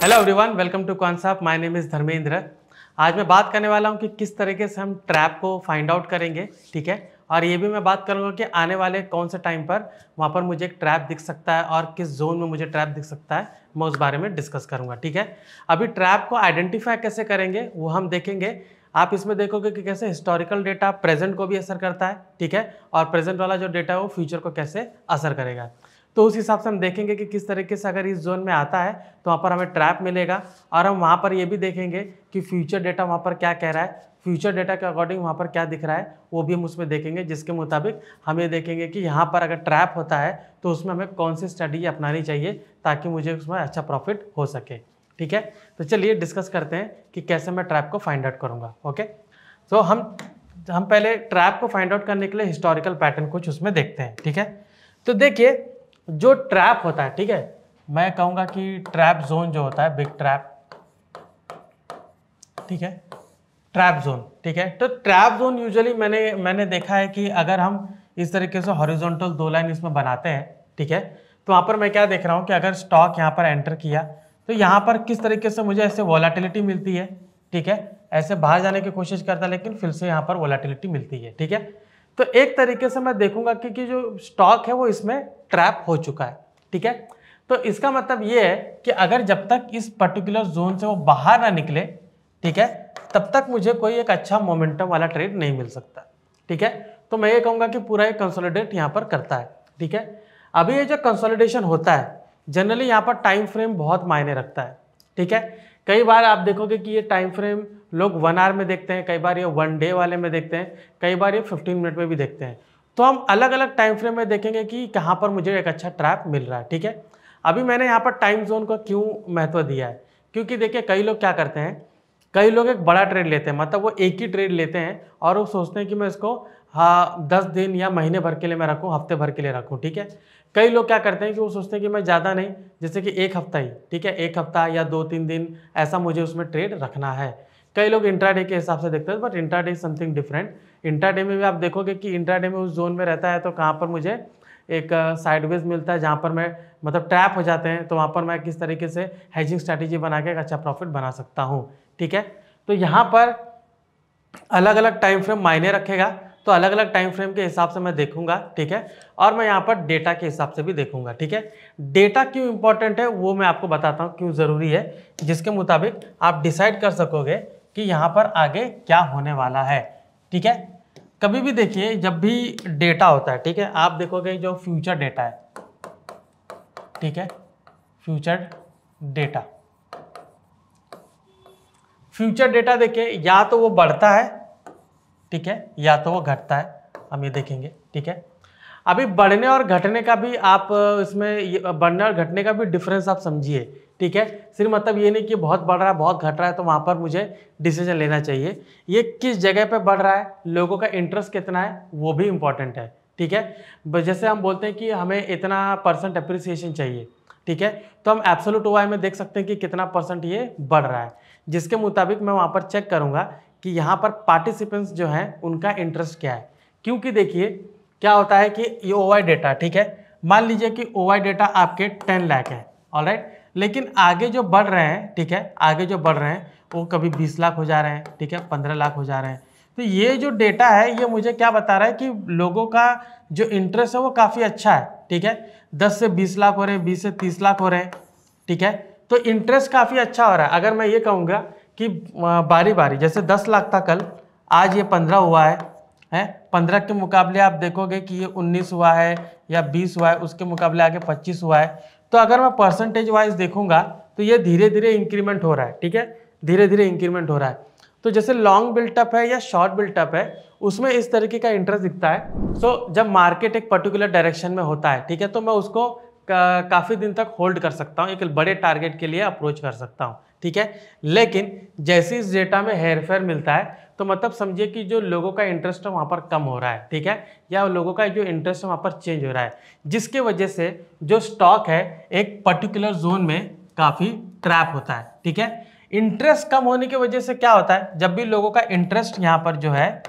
Hello everyone, welcome to concept. My name is Dharmendra. आज मैं बात करने वाला हूं कि किस तरीके से हम ट्रैप को फाइंड आउट करेंगे, ठीक है। और ये भी मैं बात करूंगा कि आने वाले कौन से टाइम पर वहां पर मुझे एक ट्रैप दिख सकता है और किस जोन में मुझे ट्रैप दिख सकता है, मैं उस बारे में डिस्कस करूंगा, ठीक है। अभी ट्रैप को आइडेंटिफाई कैसे करेंगे वो हम देखेंगे। आप इसमें देखोगे कि कैसे हिस्टोरिकल डेटा प्रेजेंट को भी असर करता है, ठीक है, और प्रेजेंट वाला जो डेटा है वो फ्यूचर को कैसे असर करेगा। तो उस हिसाब से हम देखेंगे कि किस तरीके से अगर इस जोन में आता है तो वहाँ पर हमें ट्रैप मिलेगा। और हम वहाँ पर ये भी देखेंगे कि फ्यूचर डेटा वहाँ पर क्या कह रहा है, फ्यूचर डेटा के अकॉर्डिंग वहाँ पर क्या दिख रहा है वो भी हम उसमें देखेंगे, जिसके मुताबिक हम ये देखेंगे कि यहाँ पर अगर ट्रैप होता है तो उसमें हमें कौन सी स्ट्रेटजी अपनानी चाहिए ताकि मुझे उसमें अच्छा प्रॉफिट हो सके, ठीक है। तो चलिए डिस्कस करते हैं कि कैसे मैं ट्रैप को फाइंड आउट करूँगा। ओके, तो हम पहले ट्रैप को फाइंड आउट करने के लिए हिस्टोरिकल पैटर्न कुछ उसमें देखते हैं, ठीक है। तो देखिए, जो ट्रैप होता है, ठीक है, मैं कहूंगा कि ट्रैप जोन जो होता है, बिग ट्रैप, ठीक है, ट्रैप जोन, ठीक है। तो ट्रैप जोन यूजुअली मैंने देखा है कि अगर हम इस तरीके से हॉरिजॉन्टल दो लाइन इसमें बनाते हैं, ठीक है, तो वहां पर मैं क्या देख रहा हूं कि अगर स्टॉक यहां पर एंटर किया तो यहां पर किस तरीके से मुझे ऐसे वोलेटिलिटी मिलती है, ठीक है, ऐसे बाहर जाने की कोशिश करता है लेकिन फिर से यहां पर वोलेटिलिटी मिलती है, ठीक है। तो एक तरीके से मैं देखूंगा कि जो स्टॉक है वो इसमें ट्रैप हो चुका है, ठीक है। तो इसका मतलब ये है कि अगर जब तक इस पर्टिकुलर जोन से वो बाहर ना निकले, ठीक है, तब तक मुझे कोई एक अच्छा मोमेंटम वाला ट्रेड नहीं मिल सकता, ठीक है। तो मैं ये कहूंगा कि पूरा एक कंसोलिडेट यहाँ पर करता है, ठीक है। अभी ये जो कंसोलिडेशन होता है जनरली यहाँ पर टाइम फ्रेम बहुत मायने रखता है, ठीक है। कई बार आप देखोगे कि ये टाइम फ्रेम लोग 1 आवर में देखते हैं, कई बार ये 1 डे वाले में देखते हैं, कई बार ये 15 मिनट में भी देखते हैं। तो हम अलग अलग टाइम फ्रेम में देखेंगे कि कहाँ पर मुझे एक अच्छा ट्रैप मिल रहा है, ठीक है। अभी मैंने यहाँ पर टाइम जोन को क्यों महत्व दिया है, क्योंकि देखिए कई लोग क्या करते हैं, कई लोग एक बड़ा ट्रेड लेते हैं, मतलब वो एक ही ट्रेड लेते हैं और वो सोचते हैं कि मैं इसको 10 दिन या महीने भर के लिए मैं रखूँ, हफ्ते भर के लिए रखूँ, ठीक है। कई लोग क्या करते हैं कि वो सोचते हैं कि मैं ज़्यादा नहीं, जैसे कि एक हफ्ता ही, ठीक है, एक हफ्ता या 2-3 दिन ऐसा मुझे उसमें ट्रेड रखना है। कई लोग इंट्राडे के हिसाब से देखते हैं, but intraday something different. Intraday में भी आप देखोगे कि इंट्राडे में उस जोन में रहता है तो कहाँ पर मुझे एक साइडवेज मिलता है जहाँ पर मैं मतलब ट्रैप हो जाते हैं, तो वहाँ पर मैं किस तरीके से हेजिंग स्ट्रैटेजी बना के एक अच्छा प्रॉफिट बना सकता हूँ, ठीक है। तो यहाँ पर अलग अलग टाइम फ्रेम मायने रखेगा, तो अलग अलग टाइम फ्रेम के हिसाब से मैं देखूंगा, ठीक है। और मैं यहाँ पर डेटा के हिसाब से भी देखूंगा, ठीक है। डेटा क्यों इंपॉर्टेंट है वो मैं आपको बताता हूँ क्यों ज़रूरी है, जिसके मुताबिक आप डिसाइड कर सकोगे कि यहाँ पर आगे क्या होने वाला है, ठीक है। कभी भी देखिए, जब भी डेटा होता है, ठीक है, आप देखोगे जो फ्यूचर डेटा है, ठीक है, फ्यूचर डेटा, फ्यूचर डेटा देखिए या तो वो बढ़ता है, ठीक है, या तो वो घटता है, हम ये देखेंगे, ठीक है। अभी बढ़ने और घटने का भी आप इसमें बढ़ने और घटने का भी डिफरेंस आप समझिए, ठीक है। सिर्फ मतलब ये नहीं कि बहुत बढ़ रहा है बहुत घट रहा है तो वहाँ पर मुझे डिसीजन लेना चाहिए। ये किस जगह पे बढ़ रहा है, लोगों का इंटरेस्ट कितना है, वो भी इंपॉर्टेंट है, ठीक है। जैसे हम बोलते हैं कि हमें इतना % अप्रिसिएशन चाहिए, ठीक है, तो हम एब्सोल्यूट ओआई में देख सकते हैं कि कितना % ये बढ़ रहा है, जिसके मुताबिक मैं वहाँ पर चेक करूँगा कि यहाँ पर पार्टिसिपेंट्स जो हैं उनका इंटरेस्ट क्या है। क्योंकि देखिए क्या होता है कि ये ओवाई डेटा, ठीक है, मान लीजिए कि ओवाई डेटा आपके 10 लाख है, ऑलराइट, लेकिन आगे जो बढ़ रहे हैं, ठीक है, आगे जो बढ़ रहे हैं वो कभी 20 लाख हो जा रहे हैं, ठीक है, 15 लाख हो जा रहे हैं। तो ये जो डेटा है ये मुझे क्या बता रहा है कि लोगों का जो इंटरेस्ट है वो काफ़ी अच्छा है, ठीक है। 10 से 20 लाख हो रहे हैं, 20 से 30 लाख हो रहे हैं, ठीक है। तो इंटरेस्ट काफ़ी अच्छा हो रहा है। अगर मैं ये कहूँगा कि बारी बारी जैसे 10 लाख था कल, आज ये 15 हुआ है, 15 के मुकाबले आप देखोगे कि ये 19 हुआ है या 20 हुआ है, उसके मुकाबले आगे 25 हुआ है। तो अगर मैं परसेंटेज वाइज देखूंगा तो ये धीरे धीरे इंक्रीमेंट हो रहा है, ठीक है, धीरे धीरे इंक्रीमेंट हो रहा है। तो जैसे लॉन्ग बिल्टअप है या शॉर्ट बिल्टअप है उसमें इस तरीके का इंटरेस्ट दिखता है। सो जब मार्केट एक पर्टिकुलर डायरेक्शन में होता है, ठीक है, तो मैं उसको काफ़ी दिन तक होल्ड कर सकता हूँ, एक बड़े टारगेट के लिए अप्रोच कर सकता हूँ, ठीक है। लेकिन जैसे इस डेटा में हेरफेर मिलता है तो मतलब समझिए कि जो लोगों का इंटरेस्ट है वहाँ पर कम हो रहा है, ठीक है, या लोगों का जो इंटरेस्ट है वहाँ पर चेंज हो रहा है, जिसके वजह से जो स्टॉक है एक पर्टिकुलर जोन में काफ़ी ट्रैप होता है, ठीक है। इंटरेस्ट कम होने की वजह से क्या होता है, जब भी लोगों का इंटरेस्ट यहाँ पर जो है,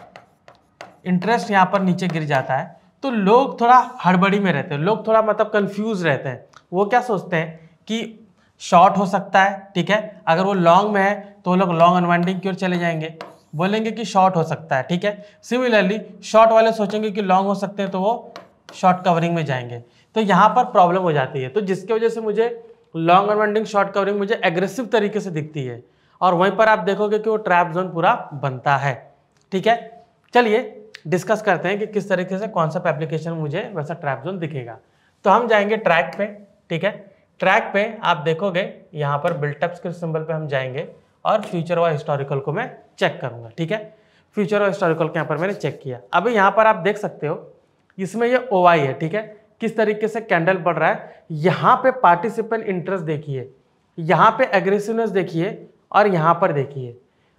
इंटरेस्ट यहाँ पर नीचे गिर जाता है तो लोग थोड़ा हड़बड़ी में रहते हैं, लोग थोड़ा मतलब कंफ्यूज रहते हैं। वो क्या सोचते हैं कि शॉर्ट हो सकता है, ठीक है। अगर वो लॉन्ग में है तो वो लोग लॉन्ग अनवाइंडिंग की ओर चले जाएंगे, बोलेंगे कि शॉर्ट हो सकता है, ठीक है। सिमिलरली शॉर्ट वाले सोचेंगे कि लॉन्ग हो सकते हैं तो वो शॉर्ट कवरिंग में जाएंगे। तो यहाँ पर प्रॉब्लम हो जाती है, तो जिसकी वजह से मुझे लॉन्ग अनवाइंडिंग शॉर्ट कवरिंग मुझे एग्रेसिव तरीके से दिखती है, और वहीं पर आप देखोगे कि वो ट्रैप जोन पूरा बनता है, ठीक है। चलिए डिस्कस करते हैं कि किस तरीके से कौन सा एप्लीकेशन मुझे वैसा ट्रैप जोन दिखेगा। तो हम जाएंगे ट्रैक पे, ठीक है। ट्रैक पे आप देखोगे यहाँ पर बिल्टअप्स के सिंबल पे हम जाएंगे और फ्यूचर और हिस्टोरिकल को मैं चेक करूंगा, ठीक है। फ्यूचर और हिस्टोरिकल के यहाँ पर मैंने चेक किया। अभी यहाँ पर आप देख सकते हो इसमें ये OI है, ठीक है। किस तरीके से कैंडल बढ़ रहा है, यहाँ पे पार्टिसिपेंट इंटरेस्ट देखिए, यहाँ पे एग्रेसिवनेस देखिए, और यहाँ पर देखिए।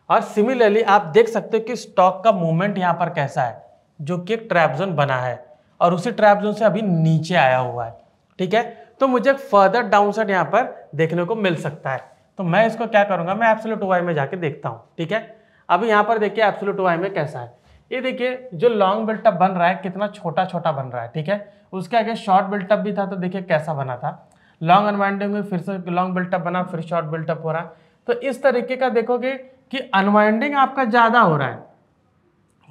और सिमिलरली आप देख सकते हो कि स्टॉक का मूवमेंट यहाँ पर कैसा है, जो कि एक ट्रैप जोन बना है और उसी ट्रैप जोन से अभी नीचे आया हुआ है, ठीक है। तो मुझे फर्दर डाउनसाइड यहाँ पर देखने को मिल सकता है। तो मैं इसको क्या करूंगा, मैं एब्सोल्यूट OI में जाके देखता हूँ, ठीक है। अभी यहाँ पर देखिए एब्सोल्यूट OI में कैसा है, ये देखिए जो लॉन्ग बिल्टअप बन रहा है कितना छोटा छोटा बन रहा है, ठीक है। उसके आगे शॉर्ट बिल्टअप भी था, तो देखिए कैसा बना था, लॉन्ग अनवाइंडिंग में फिर से लॉन्ग बिल्टअप बना, फिर शॉर्ट बिल्टअप हो रहा है। तो इस तरीके का देखोगे कि अनवाइंडिंग आपका ज्यादा हो रहा है,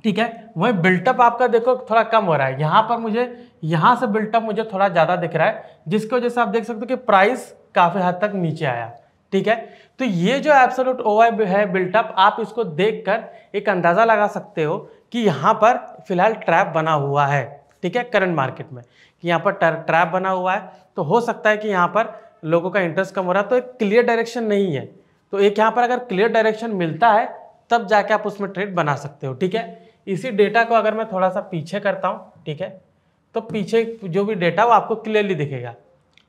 ठीक है, वही बिल्टअप आपका देखो थोड़ा कम हो रहा है। यहाँ पर मुझे यहाँ से बिल्टअप मुझे थोड़ा ज्यादा दिख रहा है, जिसकी वजह से आप देख सकते हो कि प्राइस काफी हद तक नीचे आया, ठीक है। तो ये जो एब्सोल्यूट OI है बिल्टअप, आप इसको देखकर एक अंदाजा लगा सकते हो कि यहाँ पर फिलहाल ट्रैप बना हुआ है, ठीक है, करंट मार्केट में, कि यहाँ पर ट्रैप बना हुआ है। तो हो सकता है कि यहाँ पर लोगों का इंटरेस्ट कम हो रहा है, तो एक क्लियर डायरेक्शन नहीं है। तो एक यहाँ पर अगर क्लियर डायरेक्शन मिलता है तब जाके आप उसमें ट्रेड बना सकते हो, ठीक है। इसी डेटा को अगर मैं थोड़ा सा पीछे करता हूँ, ठीक है, तो पीछे जो भी डेटा वो आपको क्लियरली दिखेगा,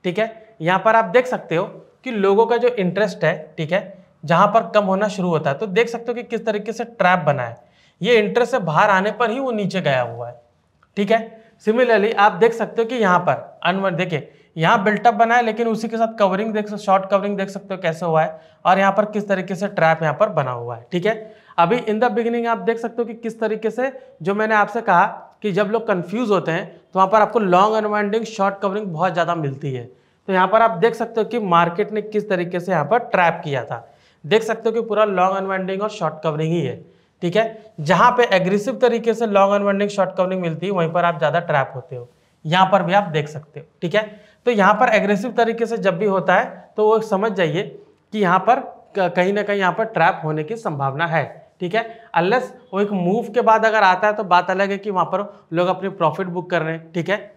ठीक है। यहाँ पर आप देख सकते हो कि लोगों का जो इंटरेस्ट है, ठीक है, जहाँ पर कम होना शुरू होता है, तो देख सकते हो कि किस तरीके से ट्रैप बना है। ये इंटरेस्ट से बाहर आने पर ही वो नीचे गया हुआ है, ठीक है। सिमिलरली आप देख सकते हो कि यहाँ पर अनवन देखिए यहाँ बिल्टअप बना है, लेकिन उसी के साथ कवरिंग देख सकते, शॉर्ट कवरिंग देख सकते हो कैसे हुआ है, और यहाँ पर किस तरीके से ट्रैप यहाँ पर बना हुआ है, ठीक है। अभी इन द बिगिनिंग आप देख सकते हो कि किस तरीके से, जो मैंने आपसे कहा कि जब लोग कंफ्यूज होते हैं तो वहाँ पर आपको लॉन्ग अनवाइंडिंग शॉर्ट कवरिंग बहुत ज़्यादा मिलती है। तो यहाँ पर आप देख सकते हो कि मार्केट ने किस तरीके से यहाँ पर ट्रैप किया था, देख सकते हो कि पूरा लॉन्ग अनवाइंडिंग और शॉर्ट कवरिंग ही है, ठीक है। जहाँ पे एग्रेसिव तरीके से लॉन्ग अनवाइंडिंग शॉर्ट कवरिंग मिलती है वहीं पर आप ज़्यादा ट्रैप होते हो, यहाँ पर भी आप देख सकते हो, ठीक है। तो यहाँ पर एग्रेसिव तरीके से जब भी होता है तो वो समझ जाइए कि यहाँ पर कहीं ना कहीं यहाँ पर ट्रैप होने की संभावना है, ठीक है। अनलेस वो एक मूव के बाद अगर आता है तो बात अलग है कि वहाँ पर लोग अपनी प्रॉफिट बुक कर रहे हैं, ठीक है।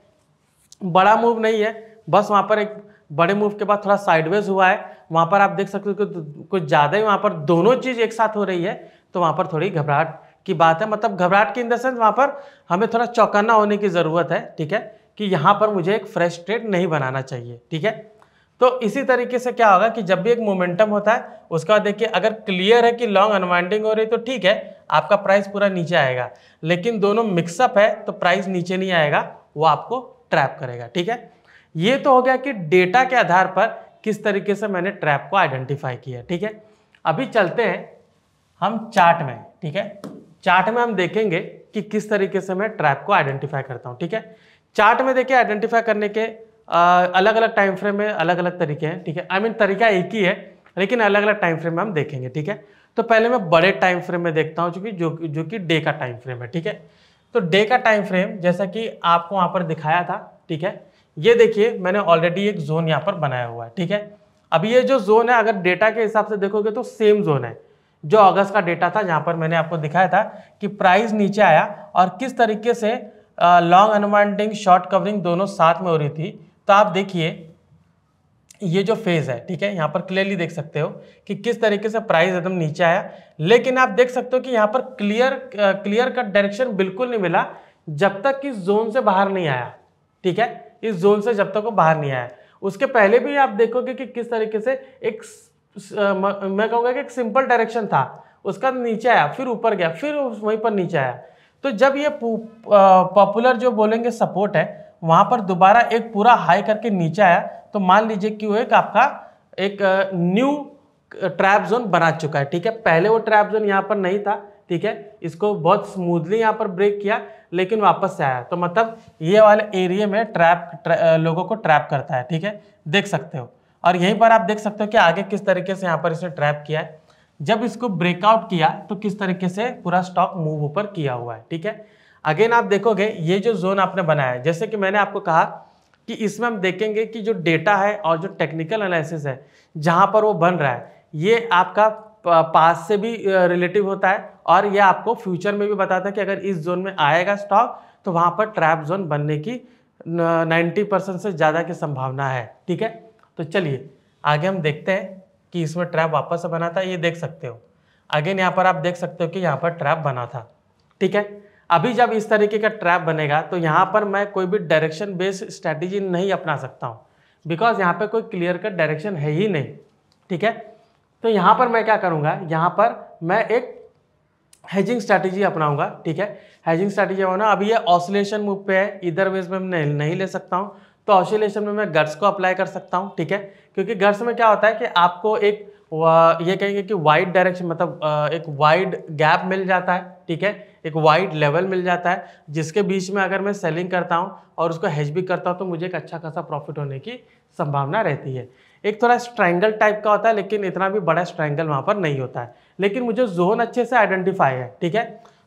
बड़ा मूव नहीं है, बस वहाँ पर एक बड़े मूव के बाद थोड़ा साइडवेज हुआ है, वहाँ पर आप देख सकते हो कि कुछ ज़्यादा ही वहाँ पर दोनों चीज़ एक साथ हो रही है, तो वहाँ पर थोड़ी घबराहट की बात है। मतलब घबराहट की इन द सेंस वहाँ पर हमें थोड़ा चौकन्ना होने की ज़रूरत है, ठीक है, कि यहाँ पर मुझे एक फ्रेश ट्रेड नहीं बनाना चाहिए, ठीक है। तो इसी तरीके से क्या होगा कि जब भी एक मोमेंटम होता है उसके बाद देखिए अगर क्लियर है कि लॉन्ग अनवाइंडिंग हो रही है तो ठीक है, आपका प्राइस पूरा नीचे आएगा, लेकिन दोनों मिक्सअप है तो प्राइस नीचे नहीं आएगा, वो आपको ट्रैप करेगा, ठीक है। ये तो हो गया कि डेटा के आधार पर किस तरीके से मैंने ट्रैप को आइडेंटिफाई किया, ठीक है। अभी चलते हैं हम चार्ट में, ठीक है। चार्ट में हम देखेंगे कि किस तरीके से मैं ट्रैप को आइडेंटिफाई करता हूँ, ठीक है। चार्ट में देखिए आइडेंटिफाई करने के अलग अलग टाइम फ्रेम में अलग अलग तरीके हैं, ठीक है। आई मीन तरीका एक ही है लेकिन अलग अलग टाइम फ्रेम में हम देखेंगे, ठीक है। तो पहले मैं बड़े टाइम फ्रेम में देखता हूँ जो कि डे का टाइम फ्रेम है, ठीक है। तो डे का टाइम फ्रेम जैसा कि आपको वहाँ पर दिखाया था, ठीक है, ये देखिए मैंने ऑलरेडी एक जोन यहाँ पर बनाया हुआ है, ठीक है। अभी ये जो जोन है अगर डेटा के हिसाब से देखोगे तो सेम जोन है जो अगस्त का डेटा था, जहाँ पर मैंने आपको दिखाया था कि प्राइस नीचे आया और किस तरीके से लॉन्ग अनवाइंडिंग शॉर्ट कवरिंग दोनों साथ में हो रही थी। तो आप देखिए ये जो फेज है, ठीक है, यहाँ पर क्लियरली देख सकते हो कि किस तरीके से प्राइस एकदम नीचे आया, लेकिन आप देख सकते हो कि यहाँ पर क्लियर कट डायरेक्शन बिल्कुल नहीं मिला जब तक इस जोन से बाहर नहीं आया, ठीक है। इस जोन से जब तक वो बाहर नहीं आया, उसके पहले भी आप देखोगे कि किस तरीके से एक मैं कहूँगा कि एक सिंपल डायरेक्शन था, उसका नीचे आया फिर ऊपर गया फिर वहीं पर नीचे आया। तो जब ये पॉपुलर जो बोलेंगे सपोर्ट है वहां पर दोबारा एक पूरा हाई करके नीचे आया, तो मान लीजिए कि वो एक आपका एक न्यू ट्रैप जोन बना चुका है, ठीक है। पहले वो ट्रैप जोन यहाँ पर नहीं था, ठीक है, इसको बहुत स्मूथली यहाँ पर ब्रेक किया लेकिन वापस से आया। तो मतलब ये वाले एरिया में ट्रैप लोगों को ट्रैप करता है, ठीक है, देख सकते हो। और यहीं पर आप देख सकते हो कि आगे किस तरीके से यहाँ पर इसने ट्रैप किया है। जब इसको ब्रेकआउट किया तो किस तरीके से पूरा स्टॉक मूव ऊपर किया हुआ है, ठीक है। अगेन आप देखोगे ये जो जोन आपने बनाया है, जैसे कि मैंने आपको कहा कि इसमें हम देखेंगे कि जो डेटा है और जो टेक्निकल एनालिसिस है जहां पर वो बन रहा है, ये आपका पास से भी रिलेटिव होता है और ये आपको फ्यूचर में भी बताता है कि अगर इस जोन में आएगा स्टॉक तो वहां पर ट्रैप जोन बनने की 90% से ज़्यादा की संभावना है, ठीक है। तो चलिए आगे हम देखते हैं कि इसमें ट्रैप वापस से बना था, ये देख सकते हो। अगेन यहाँ पर आप देख सकते हो कि यहाँ पर ट्रैप बना था, ठीक है। अभी जब इस तरीके का ट्रैप बनेगा तो यहाँ पर मैं कोई भी डायरेक्शन बेस्ड स्ट्रैटेजी नहीं अपना सकता हूँ, बिकॉज यहाँ पे कोई क्लियर कट डायरेक्शन है ही नहीं, ठीक है। तो यहाँ पर मैं क्या करूँगा, यहाँ पर मैं एक हेजिंग स्ट्रैटेजी अपनाऊंगा, ठीक है। हेजिंग स्ट्रैटेजी अपना, अभी ये ऑसिलेशन मूव पे है, इधर वेज में मैं नहीं ले सकता हूँ, तो ऑसिलेशन में मैं गट्स को अप्लाई कर सकता हूँ, ठीक है। क्योंकि गट्स में क्या होता है कि आपको एक ये कहेंगे कि वाइड डायरेक्शन मतलब एक वाइड गैप मिल जाता है, ठीक है, एक वाइड लेवल मिल जाता है जिसके बीच में अगर मैं सेलिंग करता हूँ और उसको हेज भी करता हूँ तो मुझे एक अच्छा खासा प्रॉफिट होने की संभावना रहती है। एक थोड़ा स्ट्रैंगल टाइप का होता है लेकिन इतना भी बड़ा स्ट्रैंगल वहाँ पर नहीं होता है, लेकिन मुझे जोन अच्छे से आइडेंटिफाई है, ठीक है।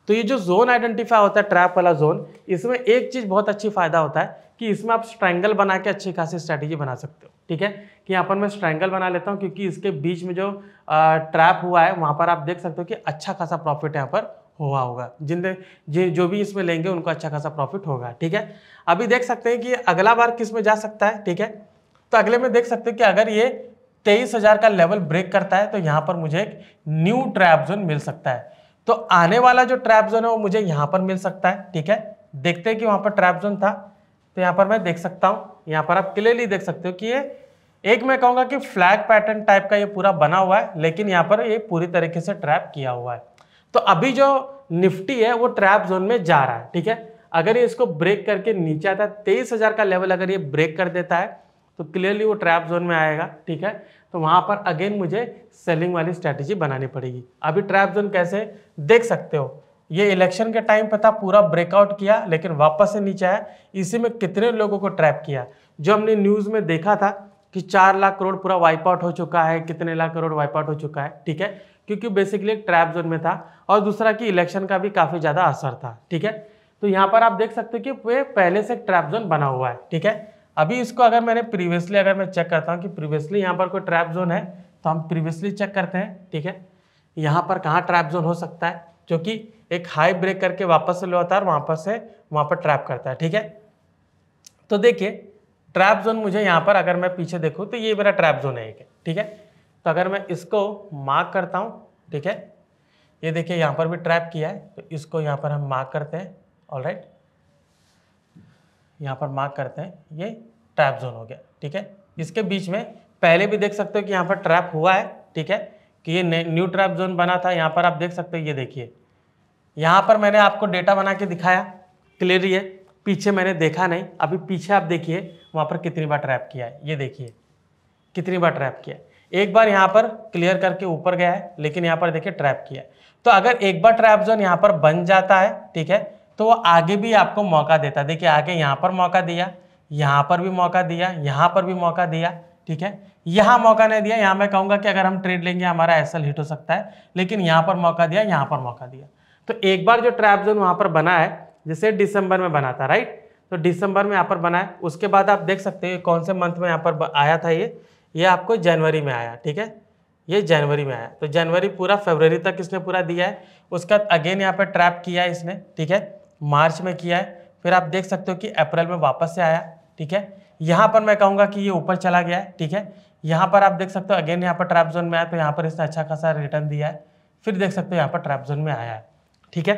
तो ये जो जोन आइडेंटिफाई होता है ट्रैप वाला जोन, इसमें एक चीज़ बहुत अच्छी फायदा होता है कि इसमें आप स्ट्रैंगल बना के अच्छी खासी स्ट्रैटेजी बना सकते हो, ठीक है। कि यहाँ पर मैं स्ट्रैंगल बना लेता हूँ क्योंकि इसके बीच में जो ट्रैप हुआ है वहाँ पर आप देख सकते हो कि अच्छा खासा प्रॉफिट यहाँ पर हुआ होगा, जो भी इसमें लेंगे उनको अच्छा खासा प्रॉफिट होगा, ठीक है। अभी देख सकते हैं कि अगला बार किस में जा सकता है, ठीक है। तो अगले में देख सकते हैं कि अगर ये 23,000 का लेवल ब्रेक करता है तो यहाँ पर मुझे एक न्यू ट्रैप जोन मिल सकता है। तो आने वाला जो ट्रैप जोन है वो मुझे यहाँ पर मिल सकता है, ठीक है। देखते हैं कि वहाँ पर ट्रैप जोन था, तो यहाँ पर मैं देख सकता हूँ, यहाँ पर आप क्लियरली देख सकते हो कि ये एक मैं कहूँगा कि फ्लैग पैटर्न टाइप का ये पूरा बना हुआ है, लेकिन यहाँ पर ये पूरी तरीके से ट्रैप किया हुआ है। तो अभी जो निफ्टी है वो ट्रैप जोन में जा रहा है, ठीक है। अगर ये इसको ब्रेक करके नीचे आता है 23,000 का लेवल अगर ये ब्रेक कर देता है तो क्लियरली वो ट्रैप जोन में आएगा, ठीक है। तो वहां पर अगेन मुझे सेलिंग वाली स्ट्रैटेजी बनानी पड़ेगी। अभी ट्रैप जोन कैसे देख सकते हो, ये इलेक्शन के टाइम पे था, पूरा ब्रेकआउट किया लेकिन वापस से नीचे आया। इसी में कितने लोगों को ट्रैप किया, जो हमने न्यूज में देखा था कि 4 लाख करोड़ पूरा वाइप आउट हो चुका है, कितने लाख करोड़ वाइप आउट हो चुका है, ठीक है। क्योंकि बेसिकली एक ट्रैप जोन में था और दूसरा कि इलेक्शन का भी काफी ज्यादा असर था, ठीक है। तो यहाँ पर आप देख सकते हो कि वे पहले से ट्रैप जोन बना हुआ है, ठीक है। अभी इसको अगर मैंने प्रीवियसली अगर मैं चेक करता हूँ कि प्रीवियसली यहाँ पर कोई ट्रैप जोन है तो हम प्रीवियसली चेक करते हैं, ठीक है। यहाँ पर कहाँ ट्रैप जोन हो सकता है, जो कि एक हाई ब्रेक करके वापस से लो आता है और वहाँ पर ट्रैप करता है, ठीक है। तो देखिए ट्रैप जोन मुझे यहाँ पर अगर मैं पीछे देखूँ तो ये मेरा ट्रैप जोन है एक, ठीक है। तो अगर मैं इसको मार्क करता हूँ, ठीक है, ये देखिए यहाँ पर भी ट्रैप किया है, तो इसको यहाँ पर हम मार्क करते हैं, ऑलराइट, यहाँ पर मार्क करते हैं, ये ट्रैप जोन हो गया, ठीक है। इसके बीच में पहले भी देख सकते हो कि यहाँ पर ट्रैप हुआ है, ठीक है, कि ये न्यू ट्रैप जोन बना था। यहाँ पर आप देख सकते हो, ये देखिए यहाँ पर मैंने आपको डेटा बना के दिखाया क्लियरली है, पीछे मैंने देखा नहीं। अभी पीछे आप देखिए वहाँ पर कितनी बार ट्रैप किया है, ये देखिए कितनी बार ट्रैप किया है। एक बार यहाँ पर क्लियर करके ऊपर गया है, लेकिन यहाँ पर देखिए ट्रैप किया है। तो अगर एक बार ट्रैप जोन यहाँ पर बन जाता है, ठीक है, तो वो आगे भी आपको मौका देता है। देखिए आगे यहाँ पर मौका दिया, यहाँ पर भी मौका दिया, यहाँ पर भी मौका दिया, ठीक है। यहाँ मौका नहीं दिया, यहाँ मैं कहूँगा कि अगर हम ट्रेड लेंगे हमारा एसएल हिट हो सकता है, लेकिन यहाँ पर मौका दिया, यहाँ पर मौका दिया। तो एक बार जो ट्रैप जोन वहाँ पर बना है, जैसे दिसंबर में बना था, राइट, तो दिसंबर में यहाँ पर बना है। उसके बाद आप देख सकते हैं कौन से मंथ में यहाँ पर आया था, ये आपको जनवरी में आया, ठीक है, ये जनवरी में आया। तो जनवरी पूरा फरवरी तक इसने पूरा दिया है। उसका अगेन यहाँ पर ट्रैप किया है इसने, ठीक है, मार्च में किया है। फिर आप देख सकते हो कि अप्रैल में वापस से आया, ठीक है। यहाँ पर मैं कहूँगा कि ये ऊपर चला गया है, ठीक है। यहाँ पर आप देख सकते हो अगेन यहाँ पर ट्रैप जोन में आया, तो यहाँ पर इसने अच्छा खासा रिटर्न दिया है। फिर देख सकते हो यहाँ पर ट्रैप जोन में आया है, ठीक है।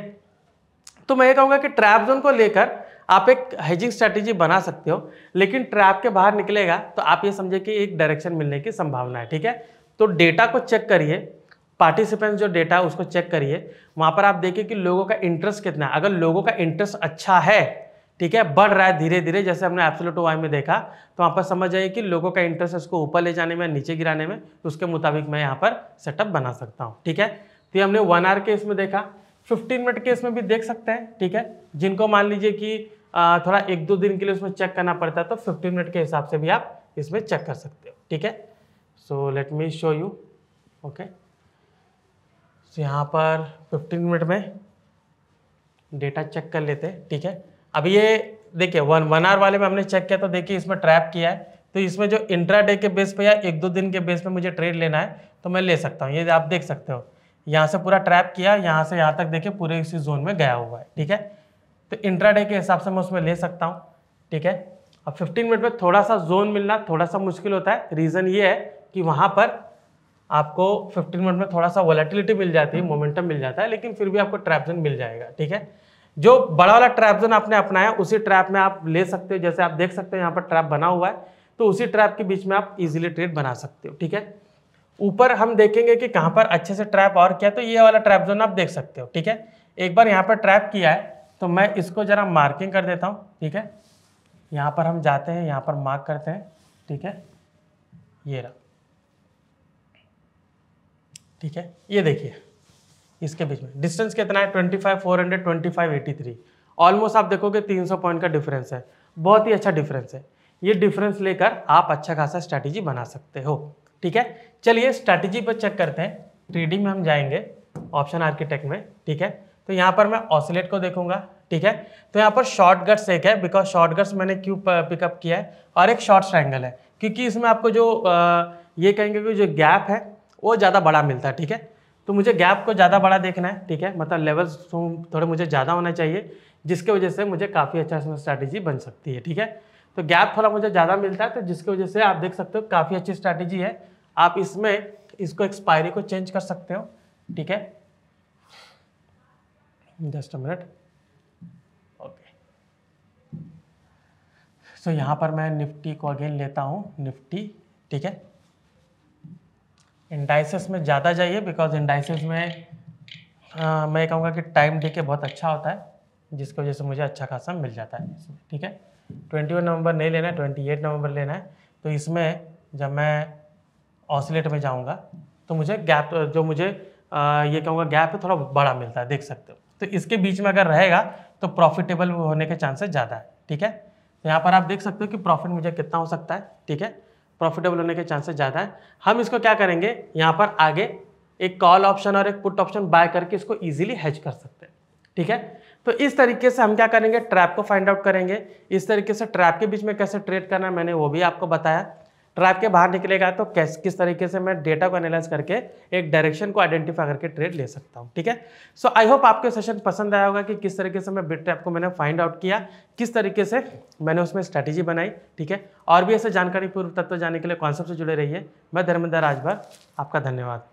तो मैं ये कहूँगा कि ट्रैप जोन को लेकर आप एक हेजिंग स्ट्रैटेजी बना सकते हो, लेकिन ट्रैप के बाहर निकलेगा तो आप ये समझे कि एक डायरेक्शन मिलने की संभावना है, ठीक है। तो डेटा को चेक करिए, पार्टिसिपेंट्स जो डेटा है उसको चेक करिए, वहाँ पर आप देखिए कि लोगों का इंटरेस्ट कितना है। अगर लोगों का इंटरेस्ट अच्छा है, ठीक है, बढ़ रहा है धीरे धीरे, जैसे हमने एब्सोल्यूट वाई में देखा, तो वहाँ पर समझ जाइए कि लोगों का इंटरेस्ट इसको ऊपर ले जाने में, नीचे गिराने में, तो उसके मुताबिक मैं यहाँ पर सेटअप बना सकता हूँ, ठीक है। तो ये हमने 1 आवर के इसमें देखा, 15 मिनट के इसमें भी देख सकते हैं, ठीक है। जिनको मान लीजिए कि थोड़ा 1-2 दिन के लिए उसमें चेक करना पड़ता है तो 15 मिनट के हिसाब से भी आप इसमें चेक कर सकते हो, ठीक है। So let me show you. Okay, so यहाँ पर 15 मिनट में डेटा चेक कर लेते हैं। ठीक है, अभी ये देखिए 1 आवर वाले में हमने चेक किया तो देखिए इसमें ट्रैप किया है, तो इसमें जो इंट्राडे के बेस पे या 1-2 दिन के बेस पे मुझे ट्रेड लेना है तो मैं ले सकता हूँ। ये आप देख सकते हो यहाँ से पूरा ट्रैप किया, यहाँ से यहाँ तक देखिए पूरे इसी जोन में गया हुआ है। ठीक है, तो इंट्राडे के हिसाब से मैं उसमें ले सकता हूँ। ठीक है, अब 15 मिनट में थोड़ा सा जोन मिलना थोड़ा सा मुश्किल होता है। रीज़न ये है कि वहाँ पर आपको 15 मिनट में थोड़ा सा वॉलेटिलिटी मिल जाती है, मोमेंटम मिल जाता है, लेकिन फिर भी आपको ट्रैप जोन मिल जाएगा। ठीक है, जो बड़ा वाला ट्रैप जोन आपने अपनाया उसी ट्रैप में आप ले सकते हो। जैसे आप देख सकते हो यहाँ पर ट्रैप बना हुआ है, तो उसी ट्रैप के बीच में आप इजीली ट्रेड बना सकते हो। ठीक है, ऊपर हम देखेंगे कि कहाँ पर अच्छे से ट्रैप और क्या है, तो ये वाला ट्रैप जोन आप देख सकते हो। ठीक है, एक बार यहाँ पर ट्रैप किया है तो मैं इसको जरा मार्किंग कर देता हूँ। ठीक है, यहाँ पर हम जाते हैं, यहाँ पर मार्क करते हैं। ठीक है, ये रहा। ठीक है, ये देखिए इसके बीच में डिस्टेंस कितना है 25 400 25 83, ऑलमोस्ट आप देखोगे 300 पॉइंट का डिफरेंस है। बहुत ही अच्छा डिफरेंस है। ये डिफरेंस लेकर आप अच्छा खासा स्ट्रैटेजी बना सकते हो। ठीक है, चलिए स्ट्रैटेजी पर चेक करते हैं। ट्रेडिंग में हम जाएंगे ऑप्शन आर्किटेक्ट में। ठीक है, तो यहाँ पर मैं ऑसिलेट को देखूंगा। ठीक है, तो यहाँ पर शॉर्ट गट्स एक है, बिकॉज शॉर्ट गट्स मैंने क्यों पिकअप किया है, और एक शॉर्ट ट्रायंगल है, क्योंकि इसमें आपको जो ये कहेंगे कि जो गैप है वो ज़्यादा बड़ा मिलता है। ठीक है, तो मुझे गैप को ज़्यादा बड़ा देखना है। ठीक है, मतलब लेवल्स थोड़े मुझे ज़्यादा होना चाहिए, जिसके वजह से मुझे काफ़ी अच्छा इसमें स्ट्रैटेजी बन सकती है। ठीक है, तो गैप थोड़ा मुझे ज़्यादा मिलता है, तो जिसकी वजह से आप देख सकते हो काफ़ी अच्छी स्ट्रैटेजी है। आप इसमें इसको एक्सपायरी को चेंज कर सकते हो। ठीक है, just a minute. Okay, so यहाँ पर मैं निफ्टी को अगेन लेता हूँ, निफ्टी। ठीक है, इंडाइसेस में ज़्यादा जाइए, बिकॉज इंडाइसेस में मैं कहूँगा कि टाइम डे बहुत अच्छा होता है, जिसकी वजह से मुझे अच्छा खासा मिल जाता है इसमें। ठीक है, 21 नवंबर नहीं लेना है, 28 नवंबर लेना है। तो इसमें जब मैं ऑसिलेट में जाऊँगा तो मुझे गैप, जो मुझे ये कहूँगा गैप थोड़ा बड़ा मिलता है, देख सकते हो। तो इसके बीच में अगर रहेगा तो प्रॉफिटेबल होने के चांसेस ज़्यादा है। ठीक है, तो यहाँ पर आप देख सकते हो कि प्रॉफिट मुझे कितना हो सकता है। ठीक है, प्रॉफिटेबल होने के चांसेस ज़्यादा है। हम इसको क्या करेंगे, यहाँ पर आगे एक कॉल ऑप्शन और एक पुट ऑप्शन बाय करके इसको इजीली हेज कर सकते हैं। ठीक है, तो इस तरीके से हम क्या करेंगे, ट्रैप को फाइंड आउट करेंगे। इस तरीके से ट्रैप के बीच में कैसे ट्रेड करना है मैंने वो भी आपको बताया। ट्रैप के बाहर निकलेगा तो किस तरीके से मैं डेटा को एनालाइज करके एक डायरेक्शन को आइडेंटिफाई करके ट्रेड ले सकता हूँ। ठीक है, सो आई होप आपको सेशन पसंद आया होगा कि किस तरीके से मैं बिट ट्रैप को मैंने फाइंड आउट किया, किस तरीके से मैंने उसमें स्ट्रैटेजी बनाई। ठीक है, और भी ऐसे जानकारी पूर्व तत्व जानने के लिए कॉन्सेप्ट से जुड़े रहिए। मैं धर्मेंद्र राजभर, आपका धन्यवाद।